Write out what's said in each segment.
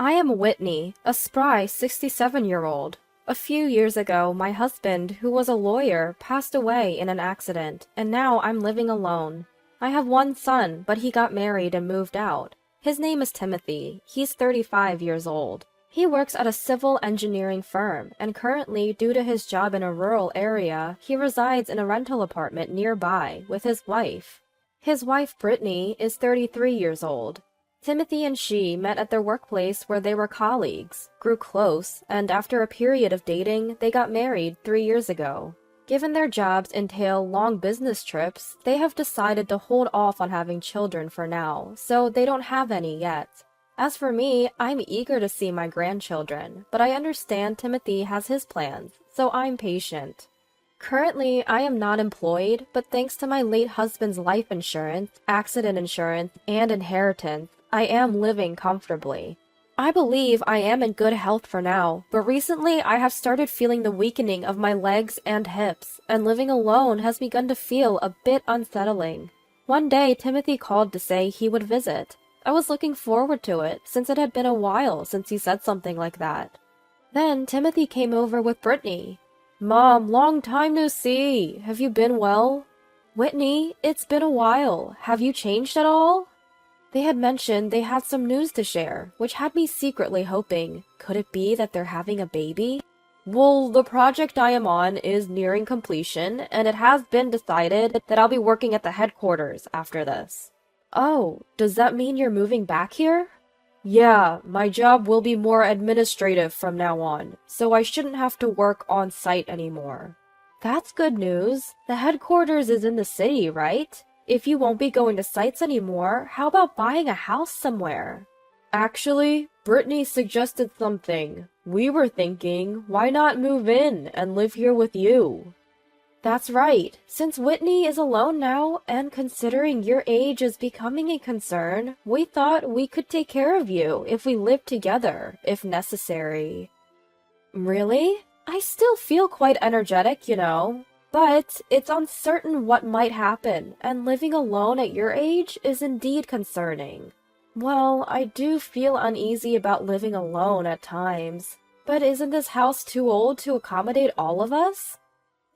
I am Whitney, a spry 67-year-old. A few years ago, my husband, who was a lawyer, passed away in an accident, and now I'm living alone. I have one son, but he got married and moved out. His name is Timothy. He's 35 years old. He works at a civil engineering firm, and currently, due to his job in a rural area, he resides in a rental apartment nearby with his wife. His wife, Brittany, is 33 years old. Timothy and she met at their workplace where they were colleagues, grew close, and after a period of dating, they got married 3 years ago. Given their jobs entail long business trips, they have decided to hold off on having children for now, so they don't have any yet. As for me, I'm eager to see my grandchildren, but I understand Timothy has his plans, so I'm patient. Currently, I am not employed, but thanks to my late husband's life insurance, accident insurance, and inheritance, I am living comfortably. I believe I am in good health for now, but recently I have started feeling the weakening of my legs and hips, and living alone has begun to feel a bit unsettling. One day, Timothy called to say he would visit. I was looking forward to it, since it had been a while since he said something like that. Then Timothy came over with Brittany. "Mom, long time no see. Have you been well?" "Whitney, it's been a while. Have you changed at all?" They had mentioned they had some news to share, which had me secretly hoping. Could it be that they're having a baby? "Well, the project I am on is nearing completion, and it has been decided that I'll be working at the headquarters after this." "Oh, does that mean you're moving back here?" "Yeah, my job will be more administrative from now on, so I shouldn't have to work on site anymore." "That's good news. The headquarters is in the city, right? If you won't be going to sites anymore, how about buying a house somewhere?" "Actually, Brittany suggested something. We were thinking, why not move in and live here with you?" "That's right. Since Whitney is alone now, and considering your age is becoming a concern, we thought we could take care of you if we lived together, if necessary." "Really? I still feel quite energetic, you know. But it's uncertain what might happen, and living alone at your age is indeed concerning." "Well, I do feel uneasy about living alone at times. But isn't this house too old to accommodate all of us?"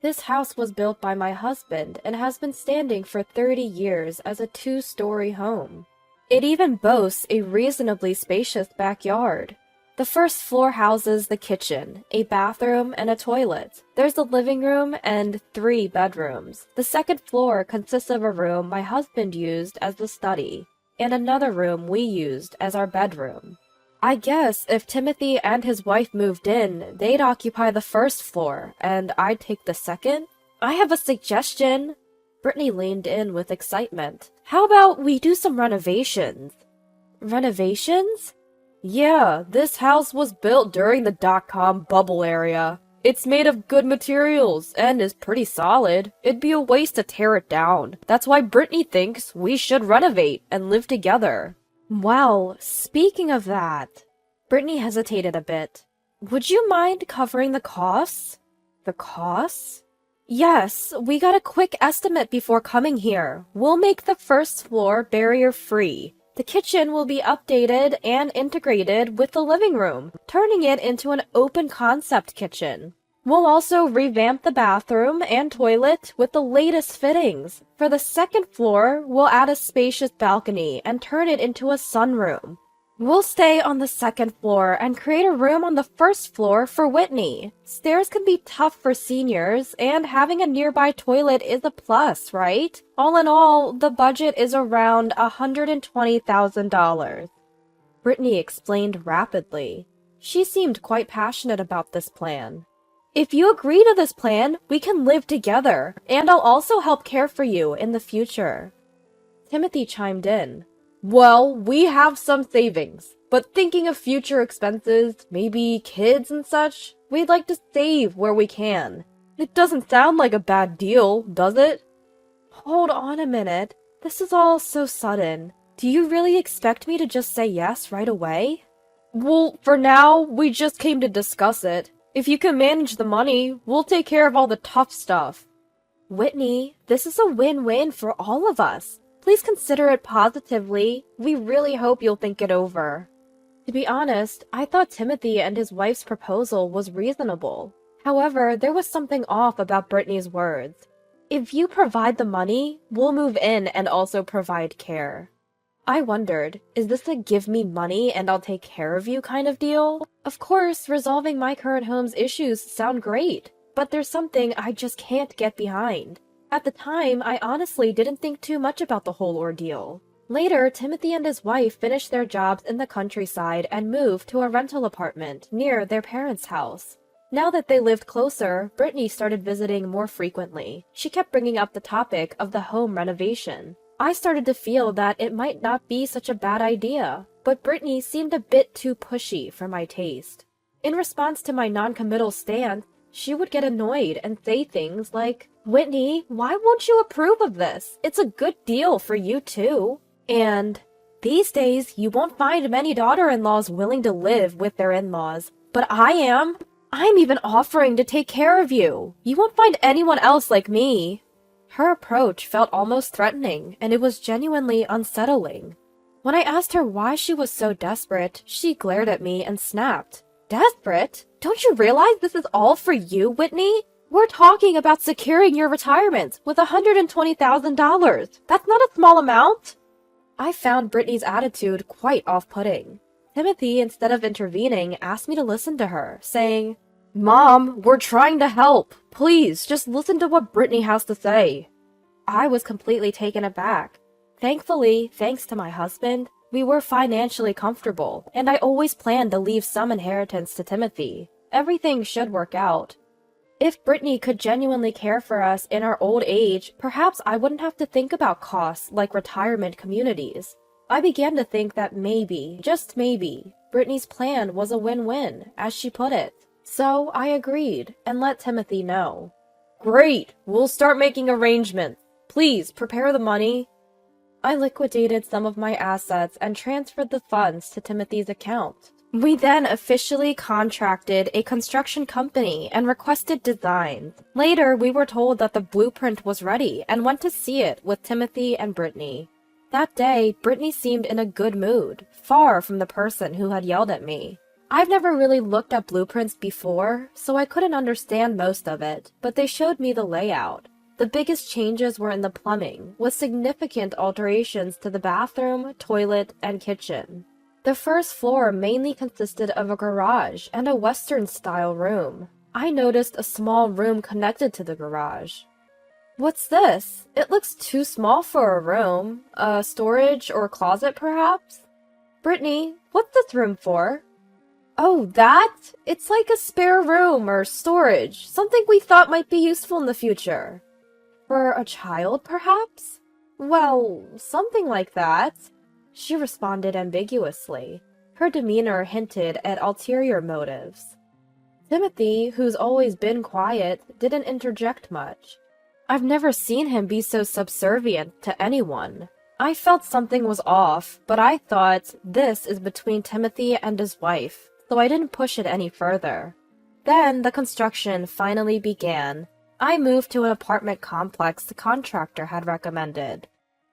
"This house was built by my husband and has been standing for 30 years as a 2-story home. It even boasts a reasonably spacious backyard. The first floor houses the kitchen, a bathroom, and a toilet. There's the living room and 3 bedrooms. The second floor consists of a room my husband used as the study, and another room we used as our bedroom. I guess if Timothy and his wife moved in, they'd occupy the first floor, and I'd take the second. I have a suggestion." Brittany leaned in with excitement. "How about we do some renovations?" "Renovations?" "Yeah, this house was built during the dot-com bubble area. It's made of good materials and is pretty solid. It'd be a waste to tear it down. That's why Brittany thinks we should renovate and live together." "Well, speaking of that," Brittany hesitated a bit. "Would you mind covering the costs?" "The costs?" "Yes, we got a quick estimate before coming here. We'll make the first floor barrier-free. The kitchen will be updated and integrated with the living room, turning it into an open-concept kitchen. We'll also revamp the bathroom and toilet with the latest fittings. For the second floor, we'll add a spacious balcony and turn it into a sunroom. We'll stay on the second floor and create a room on the first floor for Whitney. Stairs can be tough for seniors, and having a nearby toilet is a plus, right? All in all, the budget is around $120,000. Brittany explained rapidly. She seemed quite passionate about this plan. "If you agree to this plan, we can live together, and I'll also help care for you in the future." Timothy chimed in. "Well, we have some savings, but thinking of future expenses, maybe kids and such, we'd like to save where we can. It doesn't sound like a bad deal, does it?" "Hold on a minute. This is all so sudden. Do you really expect me to just say yes right away?" "Well, for now, we just came to discuss it. If you can manage the money, we'll take care of all the tough stuff." "Whitney, this is a win-win for all of us. Please consider it positively. We really hope you'll think it over." To be honest, I thought Timothy and his wife's proposal was reasonable. However, there was something off about Brittany's words. If you provide the money, we'll move in and also provide care. I wondered, is this a give me money and I'll take care of you kind of deal? Of course, resolving my current home's issues sound great, but there's something I just can't get behind. At the time, I honestly didn't think too much about the whole ordeal. Later, Timothy and his wife finished their jobs in the countryside and moved to a rental apartment near their parents' house. Now that they lived closer, Brittany started visiting more frequently. She kept bringing up the topic of the home renovation. I started to feel that it might not be such a bad idea, but Brittany seemed a bit too pushy for my taste. In response to my non-committal stance, she would get annoyed and say things like, "Whitney, why won't you approve of this? It's a good deal for you too." And, "These days, you won't find many daughter-in-laws willing to live with their in-laws, but I am. I'm even offering to take care of you. You won't find anyone else like me." Her approach felt almost threatening, and it was genuinely unsettling. When I asked her why she was so desperate, she glared at me and snapped. "Desperate? Don't you realize this is all for you, Whitney? We're talking about securing your retirement with $120,000. That's not a small amount." I found Brittany's attitude quite off-putting. Timothy, instead of intervening, asked me to listen to her, saying, "Mom, we're trying to help. Please, just listen to what Brittany has to say." I was completely taken aback. Thankfully, thanks to my husband, we were financially comfortable, and I always planned to leave some inheritance to Timothy. Everything should work out. If Brittany could genuinely care for us in our old age, perhaps I wouldn't have to think about costs like retirement communities. I began to think that maybe, just maybe, Brittany's plan was a win-win, as she put it. So I agreed, and let Timothy know. "Great! We'll start making arrangements. Please, prepare the money." I liquidated some of my assets and transferred the funds to Timothy's account. We then officially contracted a construction company and requested designs. Later, we were told that the blueprint was ready and went to see it with Timothy and Brittany. That day, Brittany seemed in a good mood, far from the person who had yelled at me. I've never really looked at blueprints before, so I couldn't understand most of it, but they showed me the layout. The biggest changes were in the plumbing, with significant alterations to the bathroom, toilet, and kitchen. The first floor mainly consisted of a garage and a Western-style room. I noticed a small room connected to the garage. "What's this? It looks too small for a room. A storage or closet, perhaps?" "Brittany, what's this room for?" "Oh, that? It's like a spare room or storage, something we thought might be useful in the future." "For a child, perhaps?" "Well, something like that," she responded ambiguously. Her demeanor hinted at ulterior motives. Timothy, who's always been quiet, didn't interject much. I've never seen him be so subservient to anyone. I felt something was off, but I thought this is between Timothy and his wife, so I didn't push it any further. Then the construction finally began. I moved to an apartment complex the contractor had recommended.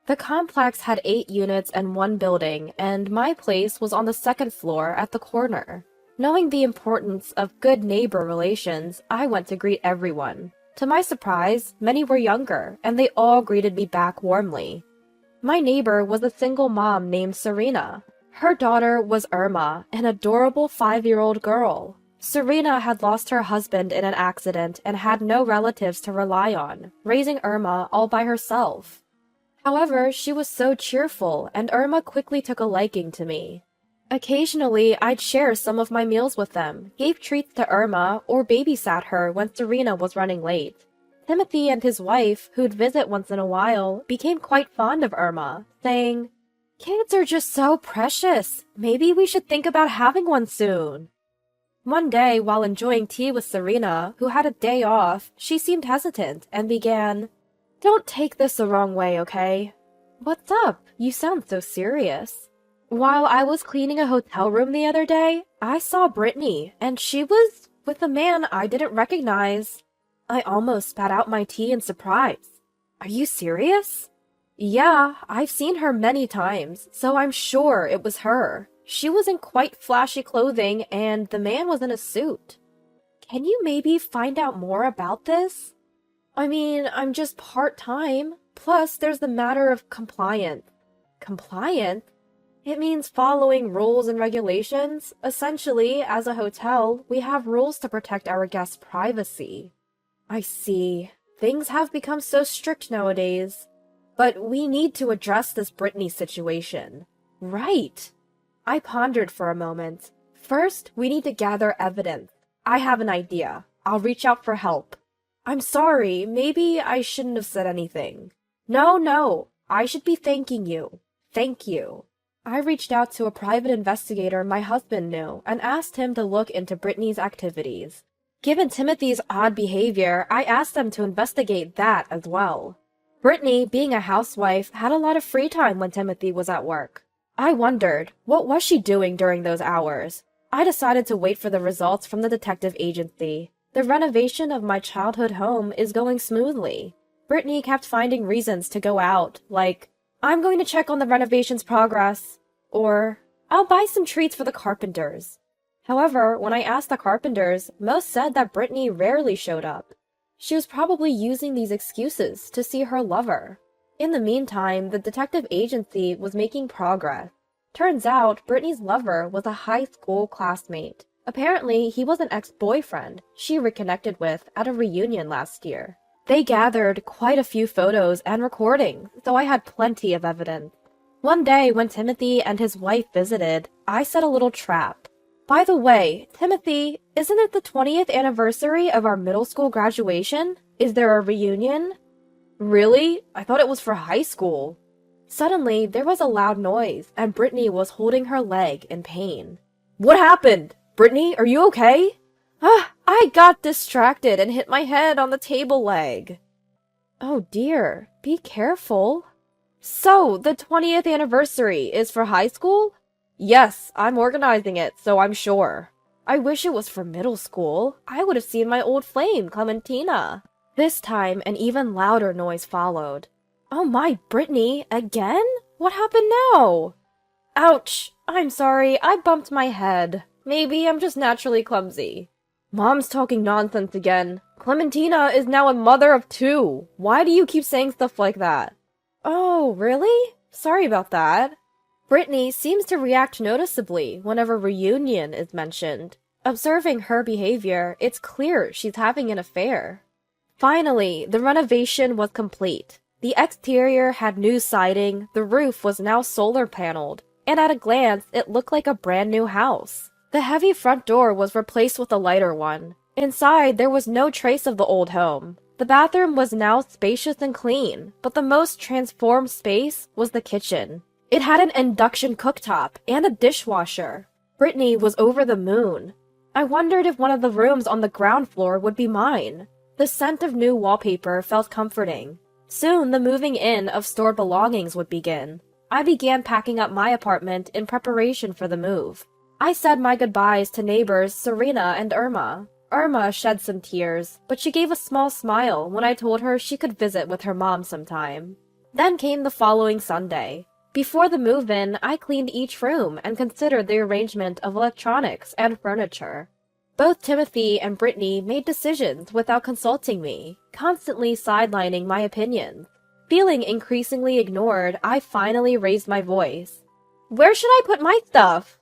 The complex had 8 units and 1 building, and my place was on the 2nd floor at the corner. Knowing the importance of good neighbor relations, I went to greet everyone. To my surprise, many were younger, and they all greeted me back warmly. My neighbor was a single mom named Serena. Her daughter was Irma, an adorable 5-year-old girl. Serena had lost her husband in an accident and had no relatives to rely on, raising Irma all by herself. However, she was so cheerful, and Irma quickly took a liking to me. Occasionally, I'd share some of my meals with them, gave treats to Irma, or babysat her when Serena was running late. Timothy and his wife, who'd visit once in a while, became quite fond of Irma, saying, "Kids are just so precious. Maybe we should think about having one soon." One day, while enjoying tea with Serena, who had a day off, she seemed hesitant and began, "Don't take this the wrong way, okay?" "What's up? You sound so serious." "While I was cleaning a hotel room the other day, I saw Brittany, and she was with a man I didn't recognize." I almost spat out my tea in surprise. "Are you serious?" "Yeah, I've seen her many times, so I'm sure it was her. She was in quite flashy clothing, and the man was in a suit. Can you maybe find out more about this? I mean, I'm just part-time. Plus, there's the matter of compliance. Compliance? It means following rules and regulations. Essentially, as a hotel, we have rules to protect our guests' privacy. I see. Things have become so strict nowadays. But we need to address this Brittany situation. Right. I pondered for a moment. First, we need to gather evidence. I have an idea. I'll reach out for help. I'm sorry, maybe I shouldn't have said anything. No, I should be thanking you. Thank you. I reached out to a private investigator my husband knew and asked him to look into Brittany's activities. Given Timothy's odd behavior, I asked them to investigate that as well. Brittany, being a housewife, had a lot of free time when Timothy was at work. I wondered, what was she doing during those hours? I decided to wait for the results from the detective agency. The renovation of my childhood home is going smoothly. Brittany kept finding reasons to go out, like, I'm going to check on the renovation's progress, or I'll buy some treats for the Carpenters. However, when I asked the Carpenters, most said that Brittany rarely showed up. She was probably using these excuses to see her lover. In the meantime, the detective agency was making progress. Turns out, Brittany's lover was a high school classmate. Apparently, he was an ex-boyfriend she reconnected with at a reunion last year. They gathered quite a few photos and recordings, so I had plenty of evidence. One day, when Timothy and his wife visited, I set a little trap. By the way, Timothy, isn't it the 20th anniversary of our middle school graduation? Is there a reunion? Really? I thought it was for high school. Suddenly, there was a loud noise, and Brittany was holding her leg in pain. What happened? Brittany, are you okay? I got distracted and hit my head on the table leg. Oh dear, be careful. So, the 20th anniversary is for high school? Yes, I'm organizing it, so I'm sure. I wish it was for middle school. I would have seen my old flame, Clementina. This time, an even louder noise followed. Oh my, Brittany, again? What happened now? Ouch, I'm sorry, I bumped my head. Maybe I'm just naturally clumsy. Mom's talking nonsense again. Clementina is now a mother of 2. Why do you keep saying stuff like that? Oh, really? Sorry about that. Brittany seems to react noticeably whenever reunion is mentioned. Observing her behavior, it's clear she's having an affair. Finally, the renovation was complete. The exterior had new siding, the roof was now solar paneled, and at a glance it looked like a brand new house. The heavy front door was replaced with a lighter one. Inside, there was no trace of the old home. The bathroom was now spacious and clean, but the most transformed space was the kitchen. It had an induction cooktop and a dishwasher. Brittany was over the moon. I wondered if one of the rooms on the ground floor would be mine. The scent of new wallpaper felt comforting. Soon, the moving in of stored belongings would begin. I began packing up my apartment in preparation for the move. I said my goodbyes to neighbors Serena and Irma. Irma shed some tears, but she gave a small smile when I told her she could visit with her mom sometime. Then came the following Sunday. Before the move-in, I cleaned each room and considered the arrangement of electronics and furniture. Both Timothy and Brittany made decisions without consulting me, constantly sidelining my opinions. Feeling increasingly ignored, I finally raised my voice. Where should I put my stuff?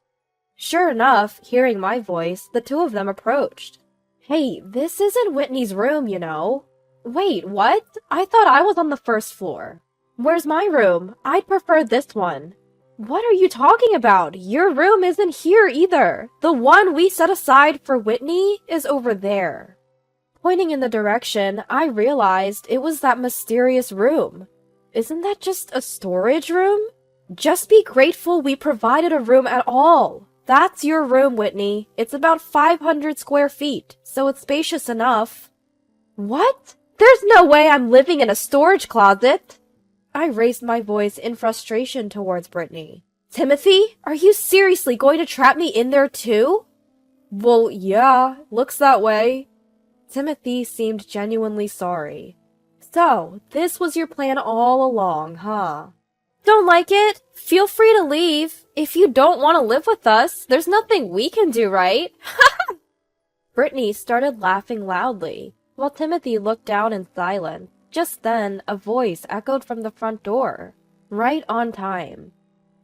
Sure enough, hearing my voice, the two of them approached. Hey, this isn't Whitney's room, you know. Wait, what? I thought I was on the first floor. Where's my room? I'd prefer this one. What are you talking about? Your room isn't here either. The one we set aside for Whitney is over there. Pointing in the direction, I realized it was that mysterious room. Isn't that just a storage room? Just be grateful we provided a room at all. That's your room, Whitney. It's about 500 square feet, so it's spacious enough. What? There's no way I'm living in a storage closet. I raised my voice in frustration towards Brittany. Timothy, are you seriously going to trap me in there too? Well, yeah, looks that way. Timothy seemed genuinely sorry. So, this was your plan all along, huh? Don't like it? Feel free to leave. If you don't want to live with us, there's nothing we can do, right? Brittany started laughing loudly, while Timothy looked down in silence. Just then, a voice echoed from the front door. Right on time.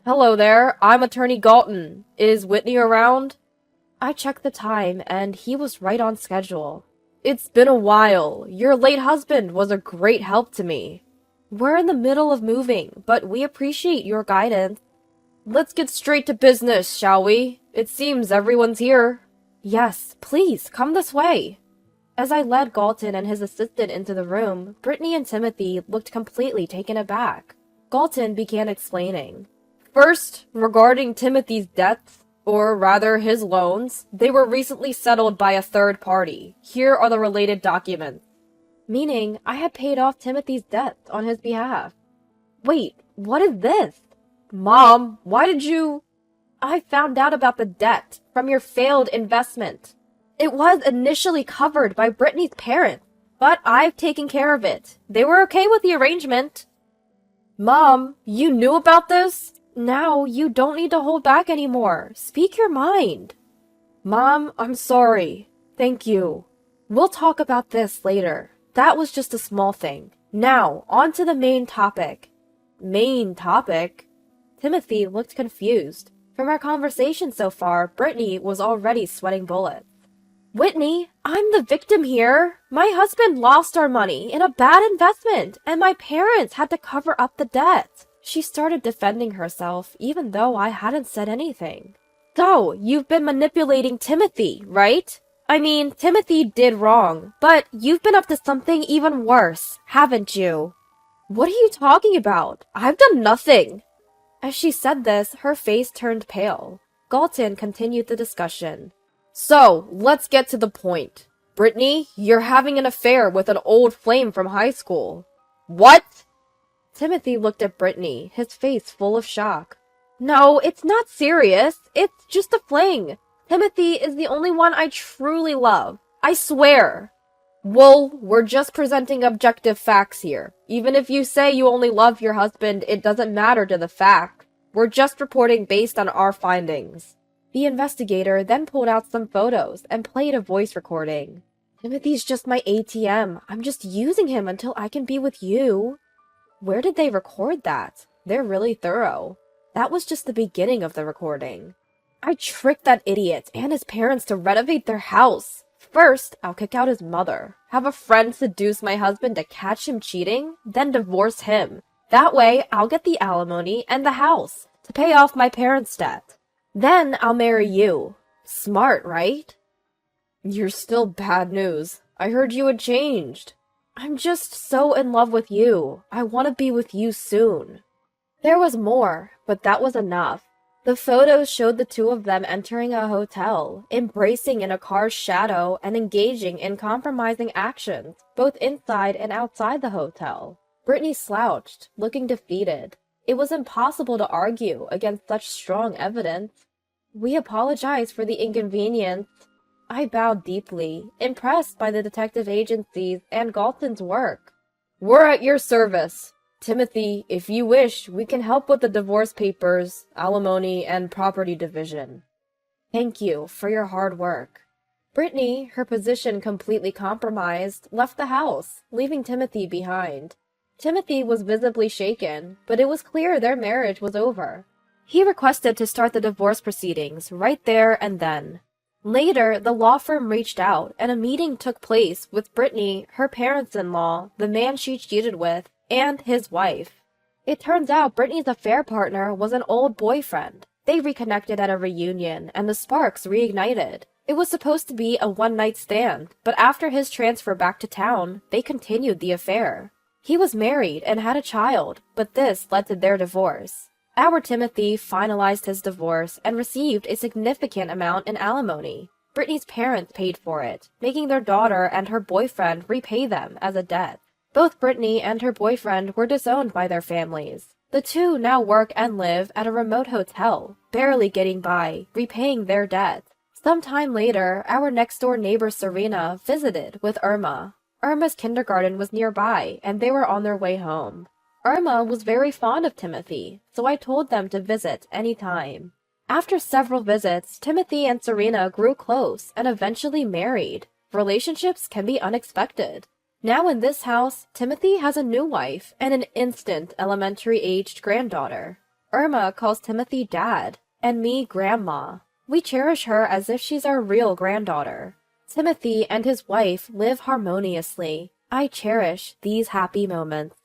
Hello there, I'm Attorney Galton. Is Whitney around? I checked the time, and he was right on schedule. It's been a while. Your late husband was a great help to me. We're in the middle of moving, but we appreciate your guidance. Let's get straight to business, shall we? It seems everyone's here. Yes, please, come this way. As I led Galton and his assistant into the room, Brittany and Timothy looked completely taken aback. Galton began explaining. First, regarding Timothy's debts, or rather his loans, they were recently settled by a third party. Here are the related documents. Meaning, I had paid off Timothy's debts on his behalf. Wait, what is this? Mom, why did you... I found out about the debt from your failed investment. It was initially covered by Brittany's parents, but I've taken care of it. They were okay with the arrangement. Mom, you knew about this? Now you don't need to hold back anymore. Speak your mind. Mom, I'm sorry. Thank you. We'll talk about this later. That was just a small thing. Now, on to the main topic. Main topic? Timothy looked confused. From our conversation so far, Brittany was already sweating bullets. Whitney, I'm the victim here. My husband lost our money in a bad investment, and my parents had to cover up the debt. She started defending herself, even though I hadn't said anything. So, you've been manipulating Timothy, right? I mean, Timothy did wrong, but you've been up to something even worse, haven't you? What are you talking about? I've done nothing. As she said this, her face turned pale. Galton continued the discussion. So, let's get to the point. Brittany, you're having an affair with an old flame from high school. What? Timothy looked at Brittany, his face full of shock. No, it's not serious. It's just a fling. Timothy is the only one I truly love. I swear. Well, we're just presenting objective facts here. Even if you say you only love your husband, it doesn't matter to the fact. We're just reporting based on our findings. The investigator then pulled out some photos and played a voice recording. Timothy's just my ATM. I'm just using him until I can be with you. Where did they record that? They're really thorough. That was just the beginning of the recording. I tricked that idiot and his parents to renovate their house. First, I'll kick out his mother, have a friend seduce my husband to catch him cheating, then divorce him. That way, I'll get the alimony and the house to pay off my parents' debt. Then I'll marry you. Smart, right? You're still bad news. I heard you had changed. I'm just so in love with you. I want to be with you soon. There was more, but that was enough. The photos showed the two of them entering a hotel, embracing in a car's shadow, and engaging in compromising actions, both inside and outside the hotel. Brittany slouched, looking defeated. It was impossible to argue against such strong evidence. We apologize for the inconvenience. I bowed deeply, impressed by the detective agencies and Galton's work. We're at your service. Timothy, if you wish, we can help with the divorce papers, alimony, and property division. Thank you for your hard work. Brittany, her position completely compromised, left the house, leaving Timothy behind. Timothy was visibly shaken, but it was clear their marriage was over. He requested to start the divorce proceedings right there and then. Later, the law firm reached out, and a meeting took place with Brittany, her parents-in-law, the man she cheated with, and his wife. It turns out Brittany's affair partner was an old boyfriend. They reconnected at a reunion, and the sparks reignited. It was supposed to be a one-night stand, but after his transfer back to town, they continued the affair. He was married and had a child, but this led to their divorce. Our Timothy finalized his divorce and received a significant amount in alimony. Brittany's parents paid for it, making their daughter and her boyfriend repay them as a debt. Both Brittany and her boyfriend were disowned by their families. The two now work and live at a remote hotel, barely getting by, repaying their debt. Sometime later, our next-door neighbor Serena visited with Irma. Irma's kindergarten was nearby, and they were on their way home. Irma was very fond of Timothy, so I told them to visit any time. After several visits, Timothy and Serena grew close and eventually married. Relationships can be unexpected. Now in this house, Timothy has a new wife and an instant elementary-aged granddaughter. Irma calls Timothy Dad, and me Grandma. We cherish her as if she's our real granddaughter. Timothy and his wife live harmoniously. I cherish these happy moments.